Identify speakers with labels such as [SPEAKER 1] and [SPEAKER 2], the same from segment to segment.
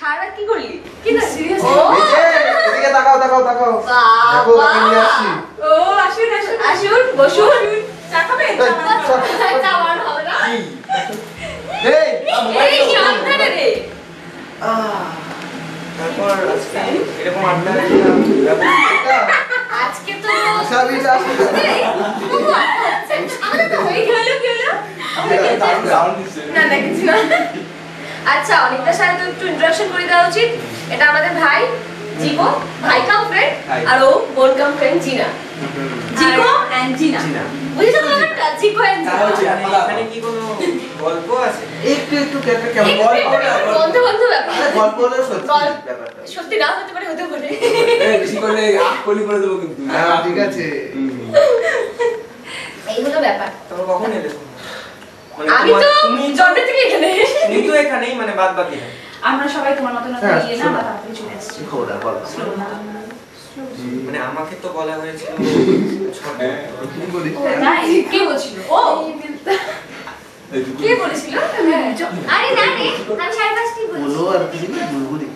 [SPEAKER 1] সারা কি করলি? কি না সিরিয়াসলি?
[SPEAKER 2] এদিকে তাকাও তাকাও তাকাও। দেখো কি নিয়ে আসছি।
[SPEAKER 1] ও আসুন আসুন আসুন বসুন। চা খাবে? চা আর হবে না।
[SPEAKER 2] এই
[SPEAKER 1] এই সাবধানে রে।
[SPEAKER 2] তারপর আজকে এরকম আড্ডা এটা
[SPEAKER 1] আজকে তো
[SPEAKER 2] সবই আসলে
[SPEAKER 1] আমাদের তো হয়ে গেল কি হলো? না না কিছু না। আচ্ছা অনিতার সাথে তো একটু ইন্ট্রোডাকশন করে দেওয়া উচিত। এটা আমাদের ভাই জিকো, ভাই কাম ফ্রেন্ড, আর ও বোন কাম ফ্রেন্ড জিনা। জিকো এন্ড জিনা। বুঝছো তো ব্যাপারটা? জিকো এন্ড জিনা।
[SPEAKER 3] এখানে কি কোনো গল্প আছে?
[SPEAKER 2] একটু একটু কেমন গল্প
[SPEAKER 1] বন্ধু বন্ধু ব্যাপার।
[SPEAKER 2] গল্প হলো সত্যি ব্যাপারটা।
[SPEAKER 1] সত্যি না হতে পারে হতে পারে।
[SPEAKER 3] এই বেশি করে আকলি করে দেব কিন্তু।
[SPEAKER 2] হ্যাঁ ঠিক আছে।
[SPEAKER 1] এই হলো ব্যাপার।
[SPEAKER 3] তোমরা কখন এলে?
[SPEAKER 1] আমি তো জন্ম থেকে এখানে।
[SPEAKER 3] তুমি তো এখানেই মানে বাদ বাকি না।
[SPEAKER 4] আমরা সবাই তোমার মত না ইয়ে না আমরা তাড়াতাড়ি চলে আসছি।
[SPEAKER 2] খোদা বল।
[SPEAKER 3] মানে আমাকে তো বলা হয়েছিল ছোট।
[SPEAKER 2] কি বলি?
[SPEAKER 4] তাই কে বলছিল? ও
[SPEAKER 1] কে বলেছিল? আরে না রে আমি 5:30 বলেছি।
[SPEAKER 2] বলো আর কি বুলবুলি।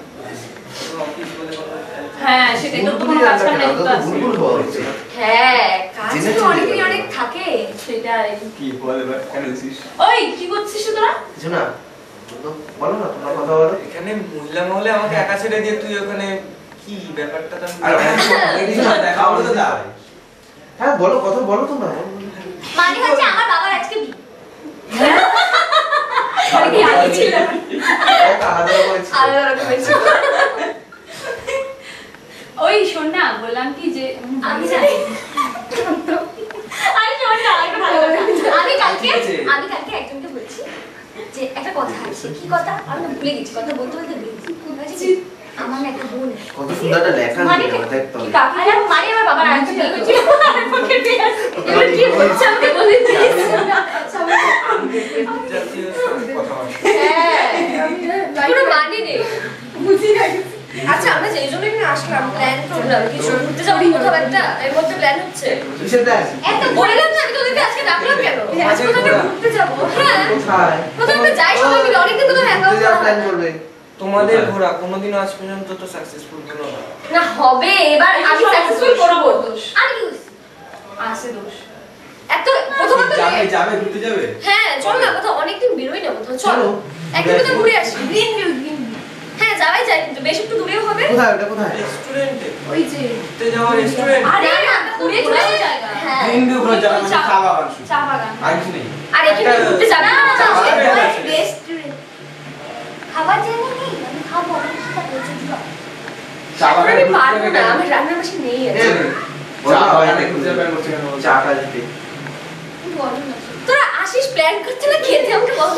[SPEAKER 3] অফিস বলে কথা।
[SPEAKER 4] হ্যাঁ সেটাই তো তোমার কাজ কাম নাই তো আছে।
[SPEAKER 2] বুলবুল হওয়া হচ্ছে।
[SPEAKER 1] হ্যাঁ কাজ তো অনেকই অনেক থাকে।
[SPEAKER 4] সেটাই।
[SPEAKER 3] কি বলে বা কেন দিছিস?
[SPEAKER 4] ওই কি করছিস তোরা?
[SPEAKER 2] কিছু না। বলো না তোমার কথা বলো।
[SPEAKER 3] এখানে মহিলা মহলে আমাকে একা ছেড়ে দিয়ে তুই ওখানে কি ব্যাপারটা তো
[SPEAKER 2] আর
[SPEAKER 3] লেডিস না দেখা হলো তো যা।
[SPEAKER 2] হ্যাঁ বলো কথা বলো তোমরা।
[SPEAKER 1] মানে হচ্ছে আমার বাবার আজকে
[SPEAKER 4] আরে কি আগে ছিল?
[SPEAKER 2] একটা আলাদা বলছি।
[SPEAKER 1] আলাদা রকমের ছিল।
[SPEAKER 4] ওই শোন না বললাম কি যে
[SPEAKER 1] আমি জানি আরে শোন না একটা ভালো কথা। আমি কালকে একজনকে বলছি যে একটা কথা আছে। কি কথা? আমি না ভুলে গেছি। কথা বলতে বলতে ভুলে গেছি। আমার না একটা বোন আছে।
[SPEAKER 2] কত সুন্দর একটা লেখা লিখে আমাদের তো।
[SPEAKER 1] কি কাকা আর মানে আমার বাবার আনতে বলছি। পকেট দিয়ে এবার কি বলছ আমাকে বলে দিস।
[SPEAKER 3] জাতীয় কথাবার্তা।
[SPEAKER 1] হ্যাঁ পুরো মানে নেই। বুঝি না কিছু। আচ্ছা আমরা যেই জন্য এখানে আসলাম প্ল্যান প্রোগ্রাম কিছু ঘুরতে যাবো কোথাও একটা এর মধ্যে প্ল্যান হচ্ছে।
[SPEAKER 2] কিসের প্ল্যান?
[SPEAKER 1] এত বললাম না আমি তোদেরকে আজকে ডাকলাম কেন? আজকে কোথাও ঘুরতে যাবো। হ্যাঁ
[SPEAKER 2] কোথায়?
[SPEAKER 1] কোথাও একটা যাই সবাই মিলে অনেকদিন তো দেখা
[SPEAKER 2] ঘুরতে যাওয়ার প্ল্যান করবে।
[SPEAKER 3] তোমাদের ঘোরা কোনোদিনও আজ পর্যন্ত তো সাকসেসফুল হলো না।
[SPEAKER 1] না হবে এবার আমি সাকসেসফুল করব। আমি কি
[SPEAKER 4] আছে দোষ।
[SPEAKER 1] এত প্রথমত
[SPEAKER 3] যাবে ঘুরতে যাবে?
[SPEAKER 1] হ্যাঁ চল না কোথাও অনেকদিন বেরোই না কোথাও চলো
[SPEAKER 2] চলো।
[SPEAKER 1] একদিন তো ঘুরে আসি। গ্রিন ভিউ হ্যাঁ যাওয়াই যায় কিন্তু বেশ একটু দূরেও হবে।
[SPEAKER 2] কোথায় ওটা কোথায়?
[SPEAKER 3] রেস্টুরেন্টে
[SPEAKER 4] ওই যে
[SPEAKER 3] ঘুরতে যাওয়া রেস্টুরেন্ট।
[SPEAKER 4] আরে
[SPEAKER 1] না ঘুরে চলে জায়গা। হ্যাঁ
[SPEAKER 3] হিন্দু ঘর যাবে মানে চা বাগান শুধু।
[SPEAKER 4] চা বাগান।
[SPEAKER 3] আর কিছু নেই।
[SPEAKER 1] আর এখানে ঘুরতে যাবে না
[SPEAKER 3] চা বাগান আছে।
[SPEAKER 1] রেস্টুরেন্ট খাবার জানি নেই আমি খাবো আমি সেটা বলছি দিবা।
[SPEAKER 3] চা
[SPEAKER 1] এখন
[SPEAKER 3] বাগানে
[SPEAKER 1] আমি
[SPEAKER 3] ঘুরতে
[SPEAKER 1] পারবো
[SPEAKER 3] যাবে
[SPEAKER 1] না
[SPEAKER 3] কেন?
[SPEAKER 1] আমার রান্নার মাসে নেই আছে।
[SPEAKER 3] চা বাগানে ঘুরতে যাবে করছে কেন?
[SPEAKER 2] চাটা দিতে।
[SPEAKER 1] তোরা আসিস প্ল্যান করতে না খেতে আমাকে বল।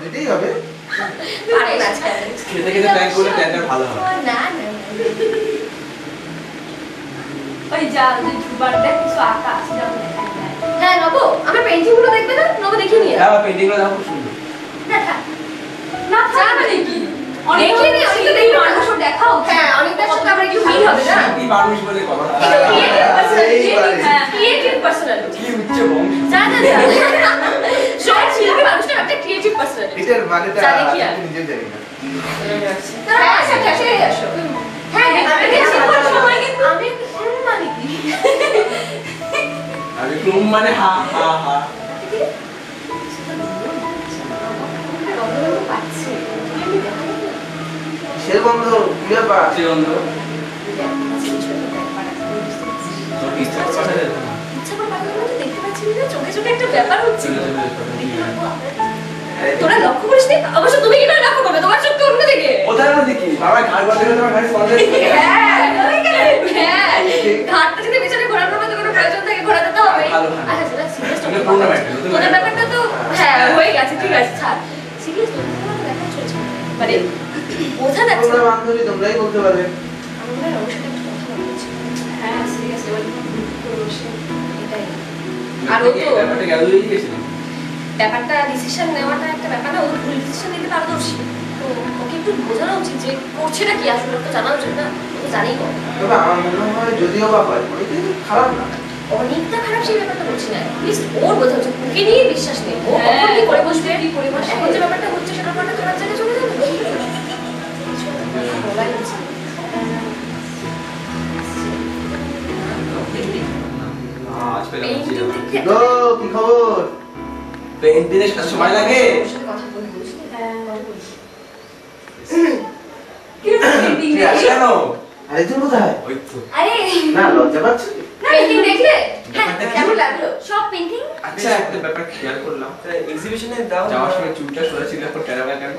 [SPEAKER 2] দিতেই হবে।
[SPEAKER 1] পারে না আজকে।
[SPEAKER 3] খেতে খেতে প্ল্যান করলে প্ল্যানটা ভালো হয়।
[SPEAKER 1] না না
[SPEAKER 4] ওই যা যে দুবার দেখ কিছু আঁকা আছে যা দেখা যায়।
[SPEAKER 1] হ্যাঁ নবো আমার পেইন্টিং গুলো দেখবে না নবো দেখে নিয়ে
[SPEAKER 3] হ্যাঁ পেইন্টিং গুলো খুব সুন্দর।
[SPEAKER 1] দেখা
[SPEAKER 4] না থাকবে নাকি? অনেক
[SPEAKER 1] দেখিনি, অনেক তো দেখি।
[SPEAKER 4] মানুষও দেখাও।
[SPEAKER 1] হ্যাঁ অনেকটার সাথে আমার একটু মিল হবে না
[SPEAKER 3] কি মানুষ বলে কথা।
[SPEAKER 1] ক্রিয়েটিভ পার্সোনালিটি
[SPEAKER 3] কি উচ্চ বংশ।
[SPEAKER 1] যা যা যা সব শিল্পী মানুষটা একটা ক্রিয়েটিভ পার্সোনালিটি
[SPEAKER 2] এটার মানেটা
[SPEAKER 1] যা দেখি আর।
[SPEAKER 2] আমি নিজে জানি না।
[SPEAKER 1] হ্যাঁ আচ্ছা ক্যাশে আসো হ্যাঁ আমি দেখছি কোন সময় কিন্তু আমি মানে কি
[SPEAKER 3] আরে ক্রম মানে হা হা হা।
[SPEAKER 1] পাচ্ছি
[SPEAKER 2] কিসের বন্ধ? কি ব্যাপার?
[SPEAKER 3] আছে বন্ধ। তোর ইচ্ছা করে পাঠালে না?
[SPEAKER 1] ইচ্ছা করে পাগল মতো দেখতে পাচ্ছি না চোখে চোখে একটা ব্যাপার হচ্ছে
[SPEAKER 3] চলে যাবে সবাই।
[SPEAKER 1] তোরা লক্ষ্য করিস নি অবশ্য তুমি কি করে লক্ষ্য করবে তোমার চোখ তো অন্য দিকে
[SPEAKER 3] কোথায় না দেখি বাবা ঘাড় বাঁধতে গেলে তোমার ঘাড়ে স্পন্দন।
[SPEAKER 1] হ্যাঁ হ্যাঁ ঘাটটা যদি পিছনে ঘোরানোর মতো কোনো প্রয়োজন থাকে ঘোরাতে তো হবে
[SPEAKER 3] ভালো, ভালো।
[SPEAKER 1] আচ্ছা সেটা সিরিয়াস
[SPEAKER 3] মানে পুরোনো ব্যাপার, নতুন
[SPEAKER 1] তোদের
[SPEAKER 3] ব্যাপার।
[SPEAKER 1] ব্যাপারটা তো হ্যাঁ হয়ে গেছে ঠিক আছে ছাড় সিরিয়াস তোদের তো দেখা চলছে মানে বোঝা যাচ্ছে
[SPEAKER 2] তোমরা বান্ধবী তোমরাই বলতে পারবে।
[SPEAKER 1] আমরা অবশ্যই একটা কথা বলছি
[SPEAKER 4] হ্যাঁ সিরিয়াস এবার
[SPEAKER 1] এটাই আর ও তো
[SPEAKER 3] ব্যাপারটা গ্যালারি গেছিল।
[SPEAKER 1] ব্যাপারটা ডিসিশন নেওয়াটা একটা ব্যাপার না ও ভুল ডিসিশন নিতে পারদর্শী তো ওকে একটু বোঝানো উচিত যে করছেটা কি আসলে ওকে জানা উচিত না ও তো জানেই কম
[SPEAKER 2] তবে আমার মনে হয় যদিও বা হয় ওইটা খারাপ না।
[SPEAKER 1] অনেকটা খারাপ সেই ব্যাপারটা বলছি না প্লিজ ওর বোঝা উচিত ওকে নিয়ে বিশ্বাস নেই ও
[SPEAKER 4] হ্যাঁ,
[SPEAKER 1] কখন কি করে বসবে
[SPEAKER 4] কি করে বসবে।
[SPEAKER 1] এখন যে ব্যাপারটা হচ্ছে সেটার পরে খারাপ জায়গায় চলে যাবে
[SPEAKER 2] গো কি খবর?
[SPEAKER 3] পেইন্ট দিতে সময় লাগে।
[SPEAKER 1] কথা বলি বুঝলি?
[SPEAKER 4] কি পেন্টিং
[SPEAKER 3] তুই আসি কেন?
[SPEAKER 2] আরে তুই কোথায়?
[SPEAKER 3] ওই তো।
[SPEAKER 1] আরে
[SPEAKER 2] না লজ্জা পাচ্ছ?
[SPEAKER 1] পেন্টিং দেখলে?
[SPEAKER 3] ব্যাপারটা কি?
[SPEAKER 1] কেমন লাগলো?
[SPEAKER 4] সব পেন্টিং
[SPEAKER 3] আচ্ছা একটা ব্যাপার খেয়াল করলাম, এক্সিবিশনে যাওয়ার সময় চুলটা সরা ছিল, এখন টেরাবা কেন?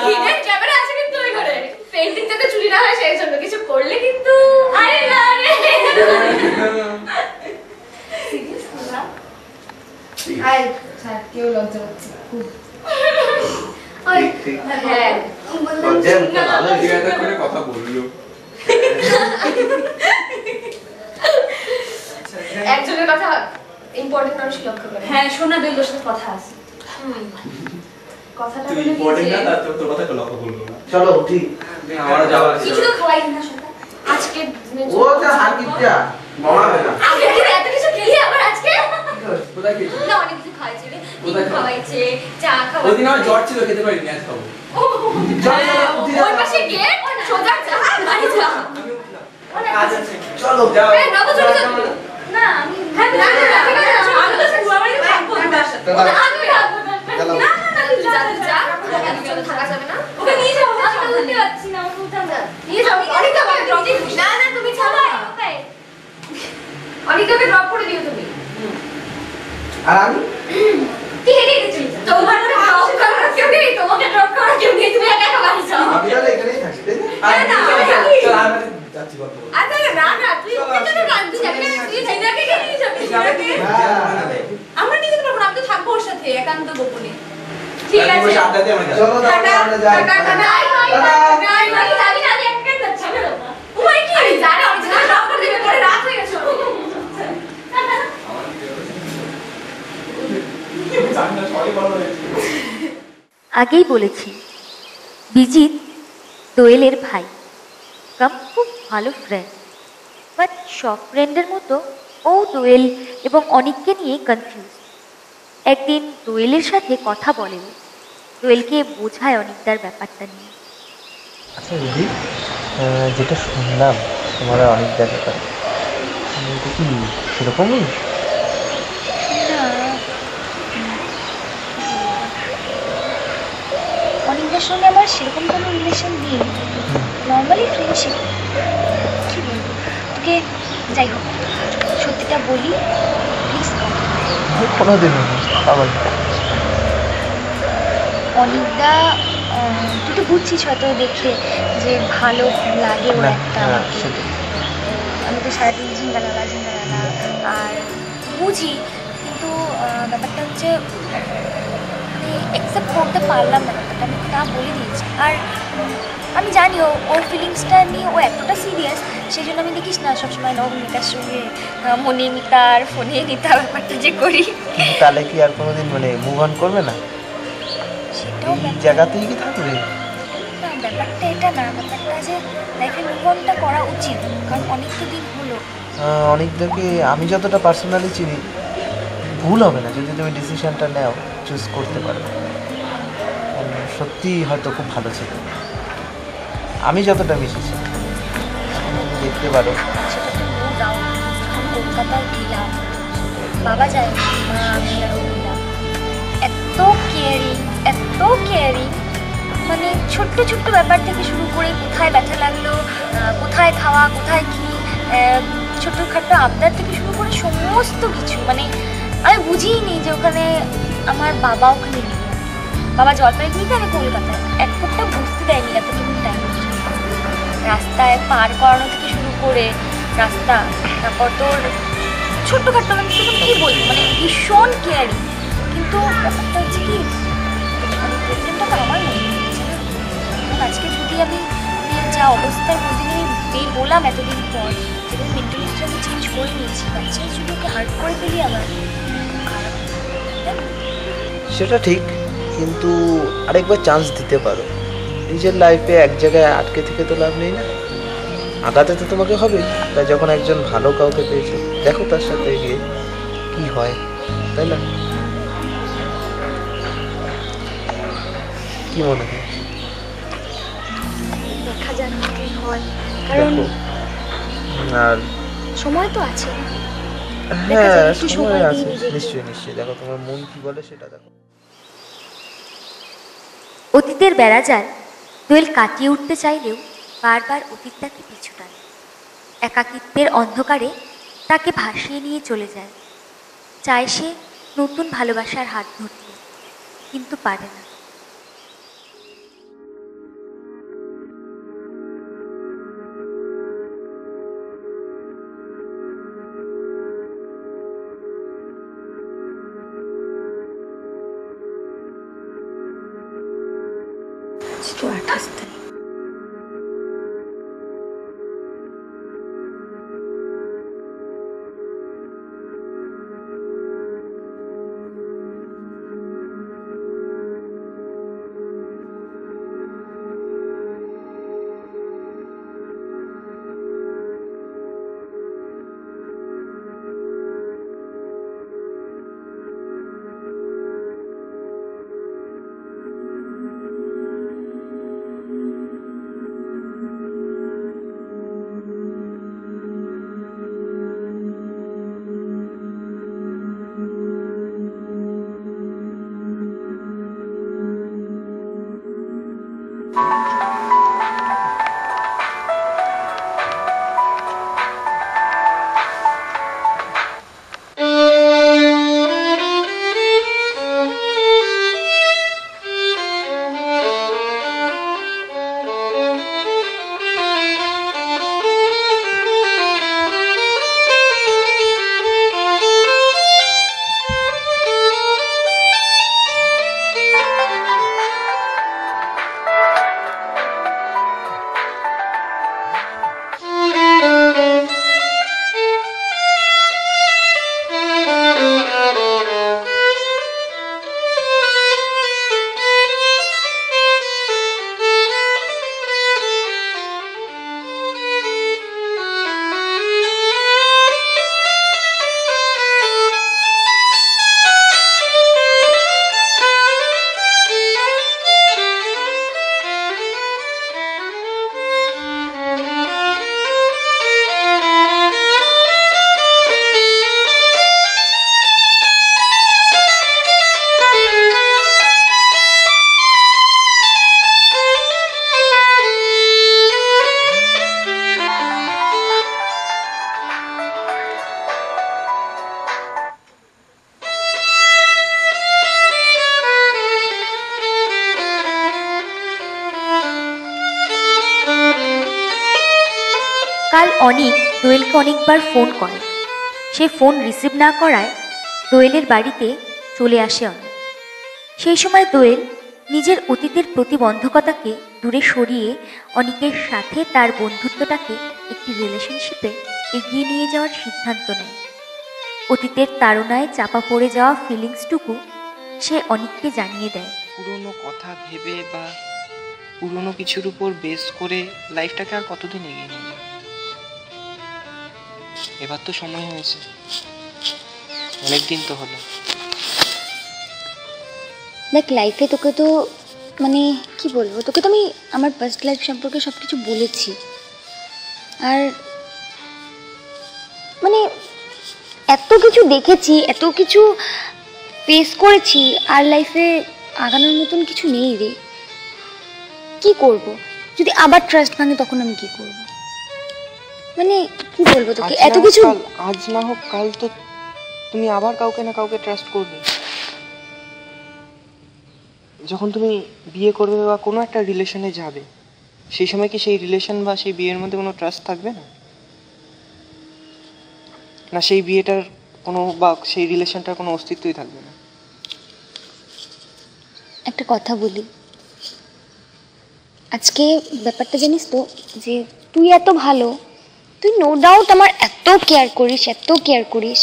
[SPEAKER 1] হিডেন ক্যামেরা আছে কিন্তু ওই ঘরে। পেন্টিং যাতে চুরি না হয় সেই জন্য কিছু করলে কিন্তু
[SPEAKER 4] আরে না রে
[SPEAKER 1] সিরিয়াস না। আই স্যার কেউ লজ্জা পাচ্ছে খুব। ওই
[SPEAKER 2] ঠিক।
[SPEAKER 1] হ্যাঁ
[SPEAKER 2] লজ্জা তো ভালো
[SPEAKER 3] ঠিক আছে করে কথা বললো।
[SPEAKER 1] একজনের কথা ইম্পর্টেন্ট মানুষ লক্ষ্য করে।
[SPEAKER 4] হ্যাঁ সোনা দিল সাথে কথা আছে
[SPEAKER 1] কথাটা
[SPEAKER 3] তুই
[SPEAKER 1] হলো কি
[SPEAKER 3] ইম্পর্টেন্ট
[SPEAKER 1] যে,
[SPEAKER 3] না, তার তোর কথা তো লক্ষ্য করলো না।
[SPEAKER 2] চলো উঠি।
[SPEAKER 3] আমারও যাওয়ার আছে।
[SPEAKER 4] কিছু তো খাওয়াই না সোনা
[SPEAKER 1] আজকে দিনের
[SPEAKER 2] ও যা হাকিটা মামাবে না।
[SPEAKER 1] আগে দিন এত কিছু খেলি আবার আজকে
[SPEAKER 3] কোথায় খেয়েছিস?
[SPEAKER 1] না অনেক কিছু খাওয়াইছে রে
[SPEAKER 3] কোথায় খাওয়া?
[SPEAKER 1] খাওয়াইছে চা খাওয়াইছে
[SPEAKER 3] ওই দিন আমার জ্বর ছিল, খেতে পারিনি, আজ খাবো।
[SPEAKER 2] চলো চলো উঠি
[SPEAKER 1] ওই পাশে গেট সোজা যা বাড়ি যা
[SPEAKER 3] কাজ আছে।
[SPEAKER 2] চলো
[SPEAKER 3] যাও।
[SPEAKER 1] এই নব চলে যা তুই।
[SPEAKER 4] না আমি
[SPEAKER 1] হ্যাঁ না না না
[SPEAKER 4] আমি তো পুরো বাড়ি থাকবো তোমার সাথে
[SPEAKER 1] ওটা আমি রাখবো না
[SPEAKER 2] চলো।
[SPEAKER 1] না না তুই যা তুই যা একজন থাকা যাবে না
[SPEAKER 4] ওকে নিয়ে যাবো আমি তো উঠতে পারছি না আমাকে উঠান না
[SPEAKER 1] নিয়ে যাও অনিকা বাবা ড্রপ না না তুমি ছাড়ো
[SPEAKER 4] ওকে
[SPEAKER 1] অনিকাকে ড্রপ করে দিও তুমি
[SPEAKER 2] আর আমি
[SPEAKER 1] তুই হেঁটে হেঁটে চলে যা তোমার ড্রপ করার কেউ নেই তোমাকে ড্রপ করার কেউ নেই তুমি একা একা বাড়ি যাও
[SPEAKER 2] আমি তাহলে এখানেই থাকি তাই না?
[SPEAKER 3] আর
[SPEAKER 1] না,
[SPEAKER 3] চল,
[SPEAKER 1] আমি
[SPEAKER 3] চল,
[SPEAKER 1] যাবি।
[SPEAKER 3] চল, আমরা যাচ্ছি গল্প করতে।
[SPEAKER 1] আচ্ছা না না তুই কেন রাখবি যাবি না তুই জিনাকে কে নিয়ে যাবি জিনাকে
[SPEAKER 2] হ্যাঁ।
[SPEAKER 4] আমরা নিয়ে যেতে পারবো না আমি তো থাকবো ওর সাথে একান্ত গোপনে
[SPEAKER 1] ঠিক
[SPEAKER 3] আর তুই
[SPEAKER 1] আছে
[SPEAKER 3] বসে আড্ডা দিয়ে আমরা যাবো।
[SPEAKER 2] চলো তাহলে
[SPEAKER 1] টাটা
[SPEAKER 2] আমরা যাই।
[SPEAKER 1] টাটা টাটা নাই নাই নাই যাবি না আমি একা যাচ্ছি না ওই কি আমি জানি আমি জানি ড্রপ করে দিবে পরে রাত হয়ে গেছে
[SPEAKER 3] জানি না, সবাই বলো হয়েছে।
[SPEAKER 5] আগেই বলেছি বিজিত দোয়েলের ভাই কাম খুব ভালো ফ্রেন্ড, বাট সব ফ্রেন্ডের মতো ও দোয়েল এবং অনিককে নিয়ে কনফিউজ। একদিন দোয়েলের সাথে কথা বলে ও, দোয়েলকে বোঝায় অনিকদার ব্যাপারটা নিয়ে।
[SPEAKER 6] আচ্ছা দিদি, যেটা শুনলাম তোমার অনেক ব্যাপার, এটা কি সেরকমই?
[SPEAKER 7] অনিকদার সঙ্গে আমার সেরকম কোনো রিলেশন নেই, নর্মালি ফ্রেন্ডশিপ। কি বলবো তোকে, যাই হোক সত্যিটা বলি প্লিজ।
[SPEAKER 6] কোনোদিনও না আবার।
[SPEAKER 7] অনিকদা তুই তো বুঝছিস হয়তো দেখে যে ভালো লাগে ওর একটা আমাকে। আমি তো সারাদিন ঝিঙ্গালালা ঝিঙ্গালালা আর বুঝি, কিন্তু ব্যাপারটা হচ্ছে আমি অ্যাকসেপ্ট করতে পারলাম না ব্যাপারটা, আমি তা বলে দিয়েছি। আর আমি জানি ওর ফিলিংসটা নিয়ে ও এতটা সিরিয়াস, সেই জন্য আমি দেখিস না সবসময় নবমিতার সঙ্গে মনিমিতার ফোনে নিতা ব্যাপারটা যে করি।
[SPEAKER 6] তাহলে কি আর কোনোদিন মানে মুভ অন করবে না?
[SPEAKER 7] সেটাও
[SPEAKER 6] এই জায়গাতেই কি থাকবে?
[SPEAKER 7] না, ব্যাপারটা এটা না, ব্যাপারটা যে লাইফে মুভ অনটা করা উচিত, কারণ অনেক তো দিন হলো।
[SPEAKER 6] অনেকদেরকে আমি যতটা পার্সোনালি চিনি, ভুল হবে না যদি তুমি ডিসিশনটা নাও, চুজ করতে পারো। সত্যি হয়তো খুব ভালো ছিল, আমি যতটা মিশেছি তুমি দেখতে পারো।
[SPEAKER 7] সেটা তো নো ডাউট। কলকাতায় গেলাম, বাবা যায়, মা আমি আরও গেলাম, এত কেয়ারিং এত কেয়ারিং, মানে ছোট্ট ছোট্ট ব্যাপার থেকে শুরু করে কোথায় ব্যথা লাগলো, কোথায় খাওয়া, কোথায় কি, ছোটোখাটো আবদার থেকে শুরু করে সমস্ত কিছু। মানে আমি বুঝিই নি যে ওখানে আমার বাবা ওখানে নেই, বাবা জলপাইগুড়িতে, আমি কলকাতায়। এক ফুটটা বুঝতে দেয়নি এতটুকু টাইম। রাস্তায় পার করানো থেকে শুরু করে রাস্তা, তারপর তোর ছোট্টখাট্টো, মানে তখন কী বলবো, মানে ভীষণ কেয়ারিং। কিন্তু ব্যাপারটা হচ্ছে কি, মানে প্রবলেমটা তো আমার মনে হচ্ছে। আজকে যদি আমি যা অবস্থার মধ্যে নিয়ে বের হলাম এতদিন পর, যেটা মেন্টালিটি আমি চেঞ্জ করে নিয়েছি, বাচ্চা যদি ওকে হার্ট করে ফেলি আবার খারাপ।
[SPEAKER 6] সেটা ঠিক, কিন্তু আরেকবার চান্স দিতে পারো। নিজের লাইফে এক জায়গায় আটকে থেকে তো লাভ নেই না, আগাতে তো তোমাকে হবে। তাই যখন একজন ভালো কাউকে পেয়েছো, দেখো তার সাথে গিয়ে কি হয়, তাই না? কি মনে হয়?
[SPEAKER 7] দেখা যাক কি হয়, কারণ
[SPEAKER 6] দেখো, আর
[SPEAKER 7] সময় তো আছে।
[SPEAKER 6] হ্যাঁ
[SPEAKER 7] একটু
[SPEAKER 6] সময়
[SPEAKER 7] সময়
[SPEAKER 6] আছে,
[SPEAKER 7] দিই নিজেকে।
[SPEAKER 6] নিশ্চয়ই নিশ্চয়ই। দেখো তোমার মন কি বলে সেটা দেখো।
[SPEAKER 5] অতীতের বেড়াজাল দোয়েল কাটিয়ে উঠতে চাইলেও বারবার অতীত তাকে পিছু টানে। একাকিত্বের অন্ধকারে তাকে ভাসিয়ে নিয়ে চলে যায়। চায় সে নতুন ভালোবাসার হাত ধরতে, কিন্তু পারে না।
[SPEAKER 7] তো 28 তারিখ।
[SPEAKER 5] কাল অনিক দোয়েলকে অনেকবার ফোন করে। সে ফোন রিসিভ না করায় দোয়েলের বাড়িতে চলে আসে অনিক। সেই সময় দোয়েল নিজের অতীতের প্রতিবন্ধকতাকে দূরে সরিয়ে অনিকের সাথে তার বন্ধুত্বটাকে একটি রিলেশনশিপে এগিয়ে নিয়ে যাওয়ার সিদ্ধান্ত নেয়। অতীতের তাড়নায় চাপা পড়ে যাওয়া ফিলিংসটুকু সে অনিককে জানিয়ে দেয়।
[SPEAKER 8] পুরনো কথা ভেবে বা পুরনো কিছুর উপর বেস করে লাইফটাকে আর কতদিন এগিয়ে নিয়ে যাবে? এবার তো সময় হয়েছে, অনেকদিন তো হলো।
[SPEAKER 7] দেখ, লাইফে তোকে তো মানে কি বলবো, তোকে তো আমি আমার ফার্স্ট লাইফ সম্পর্কে সব কিছু বলেছি। আর মানে এত কিছু দেখেছি, এত কিছু ফেস করেছি, আর লাইফে আগানোর মতন কিছু নেই রে। কি করব? যদি আবার ট্রাস্ট ভাঙে তখন আমি কি করব? মানে কি বলবো তোকে, এত কিছু।
[SPEAKER 8] আজ না হোক কাল তো তুমি আবার কাউকে না কাউকে ট্রাস্ট করবে। যখন তুমি বিয়ে করবে বা কোনো একটা রিলেশনে যাবে, সেই সময় কি সেই রিলেশন বা সেই বিয়ের মধ্যে কোনো ট্রাস্ট থাকবে না? না সেই বিয়েটার কোনো বা সেই রিলেশনটার কোনো অস্তিত্বই থাকবে না?
[SPEAKER 7] একটা কথা বলি, আজকে ব্যাপারটা জানিস তো, যে তুই এত ভালো, তুই নো ডাউট আমার এত কেয়ার করিস, এত কেয়ার করিস।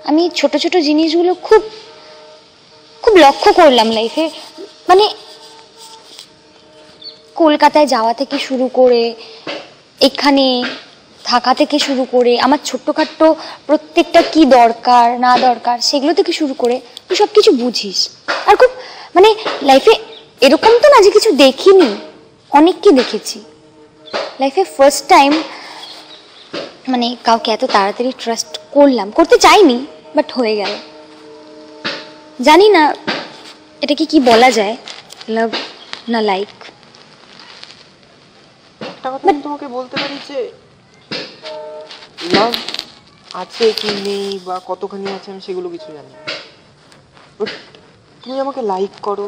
[SPEAKER 7] আমি ছোট ছোট জিনিসগুলো খুব খুব লক্ষ্য করলাম লাইফে। মানে কলকাতায় যাওয়া থেকে শুরু করে, এখানে থাকা থেকে শুরু করে, আমার ছোট্টখাট্ট প্রত্যেকটা কি দরকার না দরকার সেগুলো থেকে শুরু করে তুই সব কিছু বুঝিস। আর খুব মানে লাইফে এরকম তো না যে কিছু দেখিনি, অনেককে দেখেছি। লাইফে ফার্স্ট টাইম মানে কাউকে এত তাড়াতাড়ি ট্রাস্ট করতে চাইনি, বাট হয়ে গেল। জানি না এটাকে কি বলা যায়, লাভ না লাইক।
[SPEAKER 8] একটা কথা আমি তোমাকে বলতে পারি যে লাভ আছে কি নেই বা কতখানি আছে আমি সেগুলো কিছু জানি না। But তুমি আমাকে লাইক করো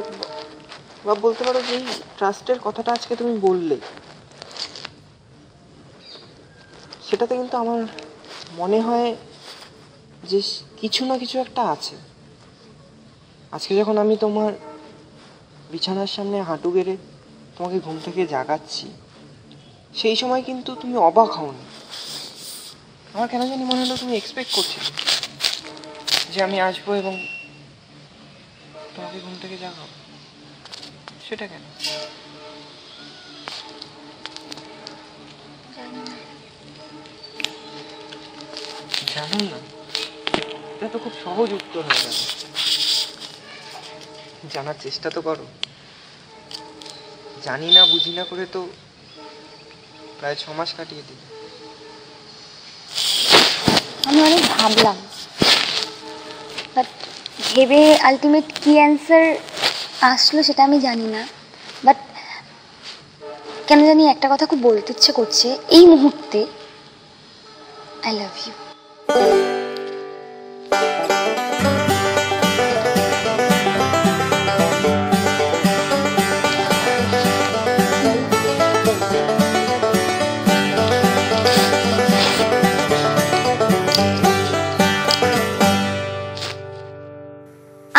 [SPEAKER 8] বা বলতে পারো যে এই ট্রাস্টের কথাটা আজকে তুমি বললে, সেটাতে কিন্তু আমার মনে হয় যে কিছু না কিছু একটা আছে। আজকে যখন আমি তোমার বিছানার সামনে হাঁটু গেড়ে তোমাকে ঘুম থেকে জাগাচ্ছি, সেই সময় কিন্তু তুমি অবাক হওনি। আমার কেন জানি মনে হলো তুমি এক্সপেক্ট করছিলে যে আমি আসবো এবং তোমাকে ঘুম থেকে জাগাবো। সেটা কেন? জানো না, এটা তো খুব সহজ উত্তর হয়ে গেল। জানার চেষ্টা তো করো। জানি না বুঝি না করে তো প্রায় 6 মাস কাটিয়ে দিই।
[SPEAKER 7] আমি অনেক ভাবলাম, বাট ভেবে আলটিমেট কি অ্যান্সার আসলো সেটা আমি জানি না। বাট কেন জানি একটা কথা খুব বলতে ইচ্ছে করছে এই মুহূর্তে, আই লাভ ইউ।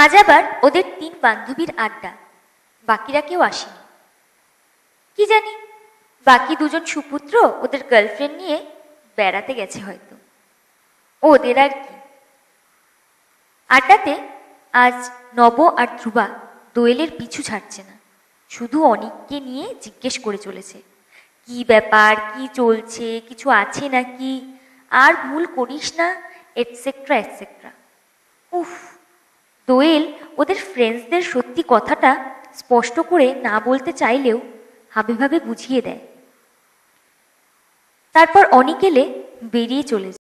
[SPEAKER 5] আজ আবার ওদের 3 বান্ধবীর আড্ডা, বাকিরা কেউ আসেনি। কি জানি, বাকি 2জন সুপুত্র ওদের গার্লফ্রেন্ড নিয়ে বেড়াতে গেছে হয়তো, ওদের আর কি। আড্ডাতে আজ নব আর ধ্রুবা দোয়েলের পিছু ছাড়ছে না, শুধু অনিককে নিয়ে জিজ্ঞেস করে চলেছে কি ব্যাপার, কি চলছে, কিছু আছে নাকি, আর ভুল করিস না, এটসেট্রা এটসেট্রা। উফ, দোয়েল ওদের ফ্রেন্ডসদের সত্যি কথাটা স্পষ্ট করে না বলতে চাইলেও হাবে ভাবে বুঝিয়ে দেয়। তারপর অনিক এলে বেরিয়ে চলে যায়।